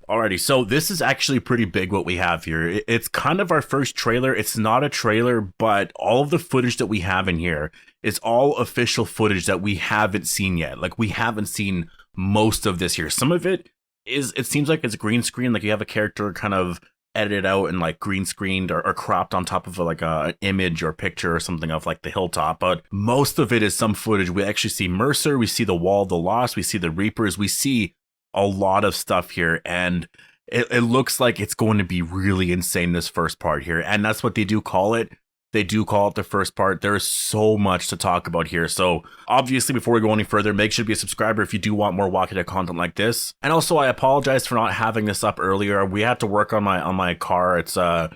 Alrighty, so this is actually pretty big what we have here. It's kind of our first trailer. It's not a trailer, but all of the footage that we have in here is all official footage that we haven't seen yet. Like, we haven't seen most of this here. Some of it is, it seems like it's green screen, like you have a character kind of edited out and like green screened or cropped on top of like an image or picture or something of like the hilltop, but most of it is some footage. We actually see Mercer, we see the Wall of the Lost, we see the Reapers, we see a lot of stuff here, and it looks like it's going to be really insane, this first part here, and that's what they do call it. They do call it the first part. There's so much to talk about here. So obviously, before we go any further, make sure to be a subscriber if you do want more Walking Dead content like this. And also, I apologize for not having this up earlier. We had to work on my car. It's a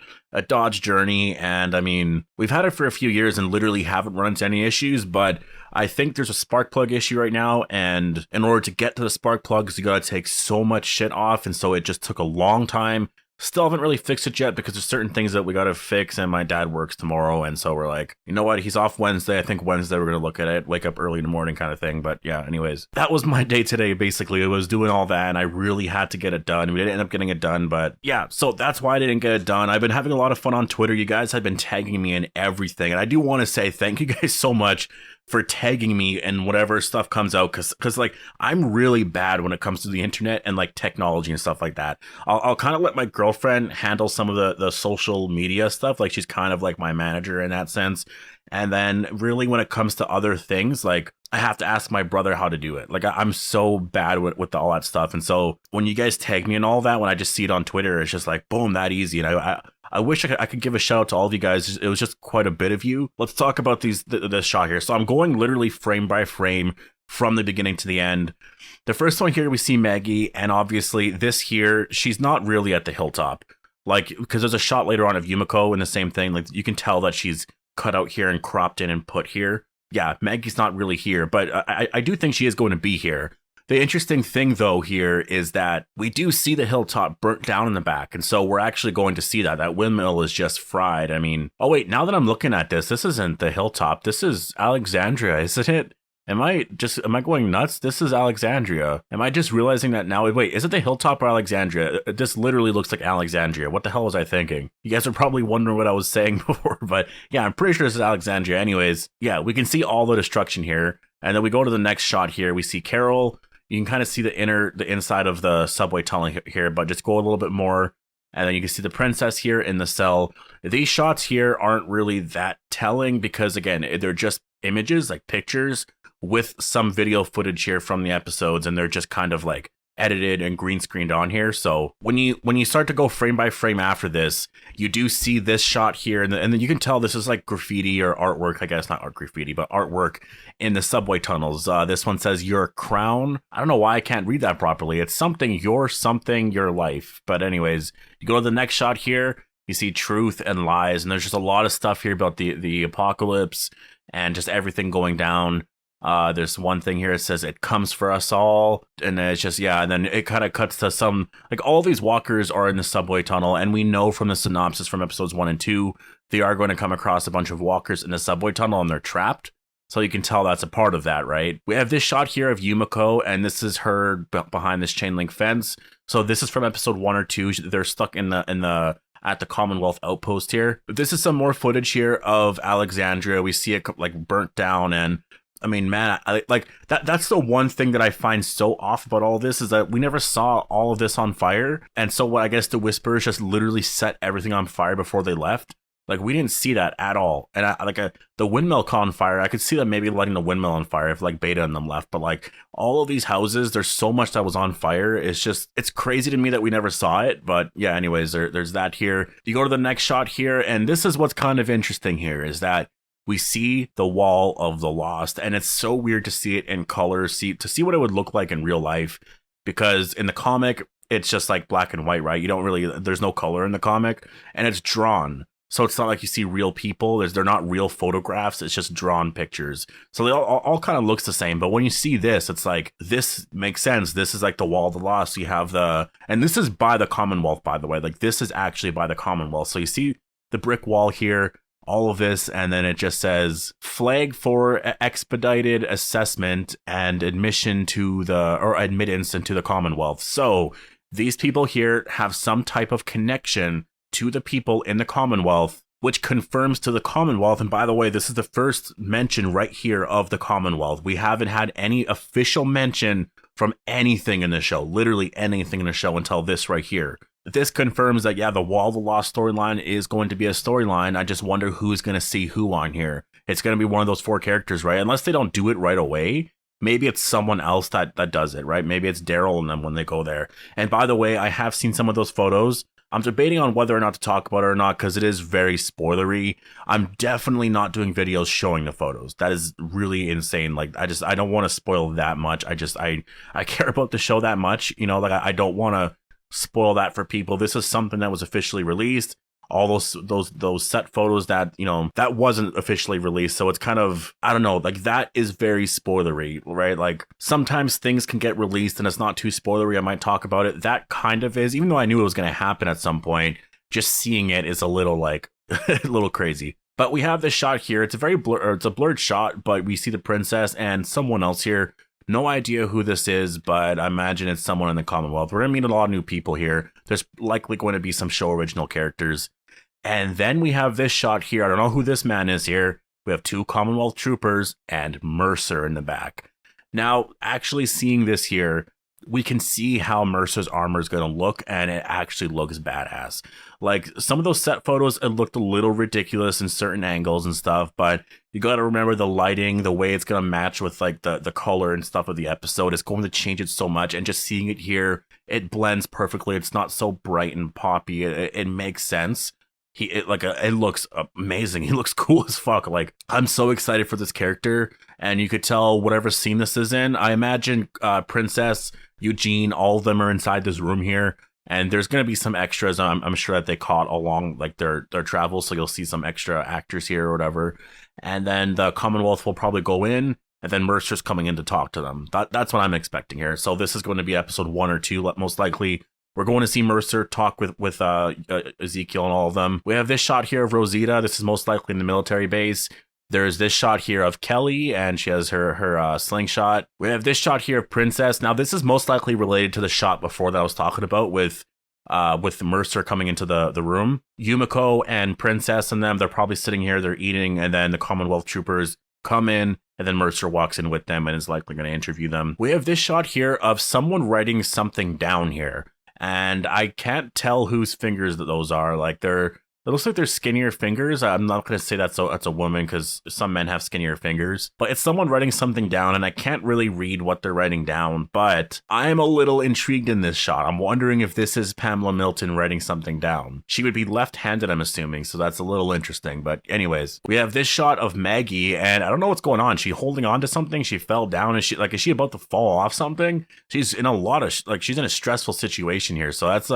Dodge Journey, and I mean, we've had it for a few years and literally haven't run into any issues, but I think there's a spark plug issue right now, and in order to get to the spark plugs, you gotta take so much shit off, and so it just took a long time. Still haven't really fixed it yet because there's certain things that we gotta fix, and my dad works tomorrow, and so we're like, you know what, he's off Wednesday. I think Wednesday we're gonna look at it, wake up early in the morning kind of thing. But yeah, anyways, that was my day today. Basically, it was doing all that, and I really had to get it done. We didn't end up getting it done, but yeah, so that's why I didn't get it done. I've been having a lot of fun on Twitter. You guys have been tagging me in everything, and I do want to say thank you guys so much for tagging me and whatever stuff comes out, because like, I'm really bad when it comes to the internet and like technology and stuff like that. I'll kind of let my girlfriend handle some of the social media stuff. Like, she's kind of like my manager in that sense. And then really when it comes to other things, like, I have to ask my brother how to do it. Like, I'm so bad with all that stuff. And so when you guys tag me and all that, when I just see it on Twitter, it's just like, boom, that easy. And I wish I could give a shout out to all of you guys. It was just quite a bit of you. Let's talk about this shot here. So I'm going literally frame by frame from the beginning to the end. The first one here, we see Maggie, and obviously this here, she's not really at the hilltop. Like, because there's a shot later on of Yumiko and the same thing. Like, you can tell that she's cut out here and cropped in and put here. Yeah, Maggie's not really here, but I do think she is going to be here. The interesting thing, though, here is that we do see the hilltop burnt down in the back, and so we're actually going to see that. That windmill is just fried. I mean, oh wait, now that I'm looking at this isn't the hilltop. This is Alexandria, isn't it? Am I going nuts? This is Alexandria. Am I just realizing that now? Wait, is it the hilltop or Alexandria? This literally looks like Alexandria. What the hell was I thinking? You guys are probably wondering what I was saying before, but yeah, I'm pretty sure this is Alexandria. Anyways, yeah, we can see all the destruction here, and then we go to the next shot here. We see Carol. You can kind of see the inside of the subway tunnel here, but just go a little bit more. And then you can see the princess here in the cell. These shots here aren't really that telling because, again, they're just images, like pictures, with some video footage here from the episodes, and they're just kind of like edited and green screened on here. So when you start to go frame by frame after this, you do see this shot here, and then you can tell this is like graffiti or artwork. I guess not art graffiti, but artwork in the subway tunnels. This one says "Your Crown." I don't know why I can't read that properly. It's something your life. But anyways, you go to the next shot here. You see truth and lies, and there's just a lot of stuff here about the apocalypse and just everything going down. There's one thing here. It says it comes for us all, and then it's just, yeah, and then it kind of cuts to some, like, all these walkers are in the subway tunnel, and we know from the synopsis from episodes 1 and 2 they are going to come across a bunch of walkers in the subway tunnel, and they're trapped. So you can tell that's a part of that, right? We have this shot here of Yumiko, and this is her behind this chain link fence. So this is from episode 1 or 2. They're stuck in the at the Commonwealth outpost here. This is some more footage here of Alexandria. We see it like burnt down, and I mean, man, I like that's the one thing that I find so off about all this, is that we never saw all of this on fire. And so what I guess the Whisperers just literally set everything on fire before they left. Like, we didn't see that at all. And the windmill caught on fire. I could see them maybe lighting the windmill on fire if like Beta and them left. But like all of these houses, there's so much that was on fire. It's crazy to me that we never saw it. But yeah, anyways, there's that here. You go to the next shot here, and this is what's kind of interesting here, is that we see the Wall of the Lost, and it's so weird to see it in color, to see what it would look like in real life, because in the comic, it's just like black and white, right? There's no color in the comic, and it's drawn. So it's not like you see real people. They're not real photographs. It's just drawn pictures. So they all kind of looks the same. But when you see this, it's like, this makes sense. This is like the Wall of the Lost. You have and this is by the Commonwealth, by the way. Like, this is actually by the Commonwealth. So you see the brick wall here, all of this, and then it just says flag for expedited assessment and admittance into the Commonwealth. So These people here have some type of connection to the people in the Commonwealth, which confirms to the Commonwealth. And by the way, this is the first mention right here of the Commonwealth. We haven't had any official mention from anything in the show, literally anything in the show until this right here. This confirms that, yeah, the Wall of the Lost storyline is going to be a storyline. I just wonder who's going to see who on here. It's going to be one of those 4 characters, right? Unless they don't do it right away. Maybe it's someone else that does it, right? Maybe it's Daryl and them when they go there. And by the way, I have seen some of those photos. I'm debating on whether or not to talk about it or not because it is very spoilery. I'm definitely not doing videos showing the photos. That is really insane. Like, I don't want to spoil that much. I care about the show that much. You know, like I don't want to spoil that for people. This is something that was officially released. All those set photos that, you know, that wasn't officially released. So it's kind of, I don't know, like that is very spoilery, right? Like sometimes things can get released and it's not too spoilery. I might talk about it. That kind of is, even though I knew it was going to happen at some point, just seeing it is a little like a little crazy. But we have this shot here. It's a very it's a blurred shot, but we see the princess and someone else here. No idea who this is, but I imagine it's someone in the Commonwealth. We're going to meet a lot of new people here. There's likely going to be some show original characters. And then we have this shot here. I don't know who this man is here. We have 2 Commonwealth troopers and Mercer in the back. Now, actually seeing this here, we can see how Mercer's armor is going to look, and it actually looks badass. Like, some of those set photos, it looked a little ridiculous in certain angles and stuff, but you got to remember the lighting, the way it's going to match with, like, the color and stuff of the episode is going to change it so much, and just seeing it here, it blends perfectly. It's not so bright and poppy. It makes sense. It looks amazing. He looks cool as fuck. Like, I'm so excited for this character, and you could tell whatever scene this is in. I imagine Princess, Eugene, all of them are inside this room here, and there's gonna be some extras. I'm sure that they caught along like their travels, so you'll see some extra actors here or whatever. And then the Commonwealth will probably go in, and then Mercer's coming in to talk to them. That's what I'm expecting here. So this is going to be episode 1 or 2, most likely. We're going to see Mercer talk with Ezekiel and all of them. We have this shot here of Rosita. This is most likely in the military base. There's this shot here of Kelly, and she has her slingshot. We have this shot here of Princess. Now, this is most likely related to the shot before that I was talking about with Mercer coming into the room. Yumiko and Princess and them, they're probably sitting here, they're eating, and then the Commonwealth troopers come in, and then Mercer walks in with them and is likely going to interview them. We have this shot here of someone writing something down here. And I can't tell whose fingers those are. Like it looks like they're skinnier fingers. I'm not going to say that's a woman because some men have skinnier fingers. But it's someone writing something down, and I can't really read what they're writing down. But I am a little intrigued in this shot. I'm wondering if this is Pamela Milton writing something down. She would be left-handed, I'm assuming, so that's a little interesting. But anyways, we have this shot of Maggie, and I don't know what's going on. She holding on to something. She fell down. Is she about to fall off something? She's in a lot of she's in a stressful situation here. So that's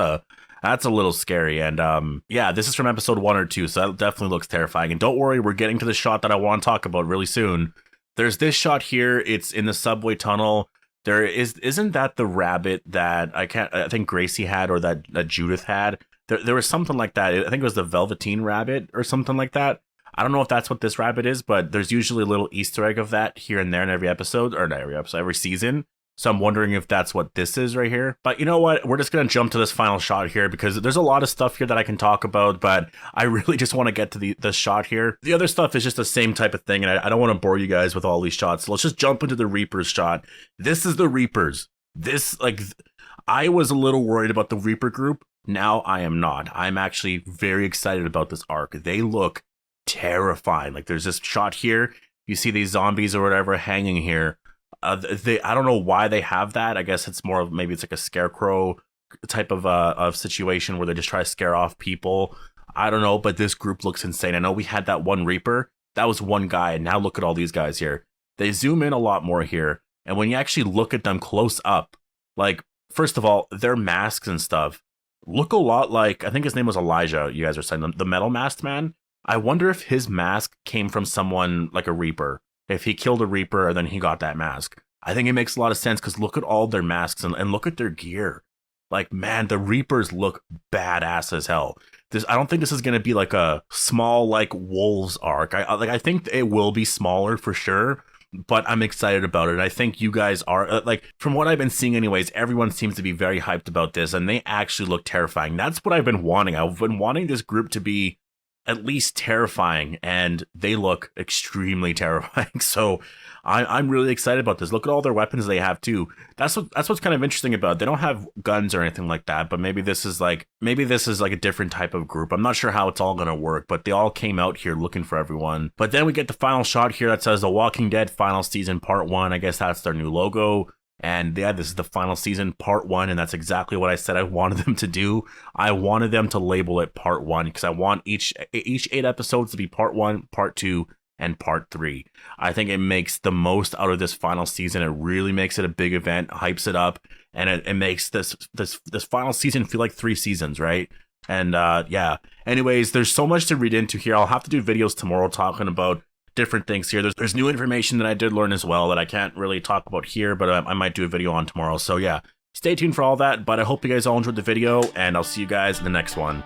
a little scary. And yeah, this is from episode 1 or 2, so that definitely looks terrifying. And don't worry, we're getting to the shot that I want to talk about really soon. There's this shot here. It's in the subway tunnel. Isn't that the rabbit that I think Gracie had, or that Judith had? There was something like that. I think it was the Velveteen rabbit or something like that. I don't know if that's what this rabbit is, but there's usually a little Easter egg of that here and there in every episode, or not every episode, every season. So I'm wondering if that's what this is right here. But you know what? We're just going to jump to this final shot here because there's a lot of stuff here that I can talk about, but I really just want to get to the shot here. The other stuff is just the same type of thing, and I don't want to bore you guys with all these shots. So let's just jump into the Reapers shot. This is the Reapers. I was a little worried about the Reaper group. Now I am not. I'm actually very excited about this arc. They look terrifying. Like, there's this shot here. You see these zombies or whatever hanging here. I don't know why they have that. I guess it's more of, maybe it's like a scarecrow type of situation where they just try to scare off people. I don't know, but this group looks insane. I know we had that one Reaper. That was one guy, and now look at all these guys here. They zoom in a lot more here, and when you actually look at them close up, like, first of all, their masks and stuff look a lot like, I think his name was Elijah, you guys are saying, the metal masked man. I wonder if his mask came from someone like a Reaper. If he killed a Reaper and then he got that mask. I think it makes a lot of sense because look at all their masks and look at their gear. Like, man, the Reapers look badass as hell. I don't think this is going to be like a small, like, Wolves arc. I think it will be smaller for sure. but I'm excited about it. I think you guys are, like, from what I've been seeing anyways, everyone seems to be very hyped about this, and they actually look terrifying. That's what I've been wanting. I've been wanting this group to be at least terrifying, and they look extremely terrifying. So I'm really excited about this. Look at all their weapons they have too. That's what's kind of interesting about it. They don't have guns or anything like that, but maybe this is like a different type of group. I'm not sure how it's all gonna work, but they all came out here looking for everyone. But then we get the final shot here that says The Walking Dead Final Season Part 1. I guess that's their new logo. And yeah, this is the final season, part 1, and that's exactly what I said I wanted them to do. I wanted them to label it part 1 because I want each 8 episodes to be part 1, part 2, and part 3. I think it makes the most out of this final season. It really makes it a big event, hypes it up, and it makes this final season feel like 3 seasons, right? And yeah. Anyways, there's so much to read into here. I'll have to do videos tomorrow talking about different things here. There's new information that I did learn as well that I can't really talk about here, but I might do a video on tomorrow. So yeah, stay tuned for all that. But I hope you guys all enjoyed the video, and I'll see you guys in the next one.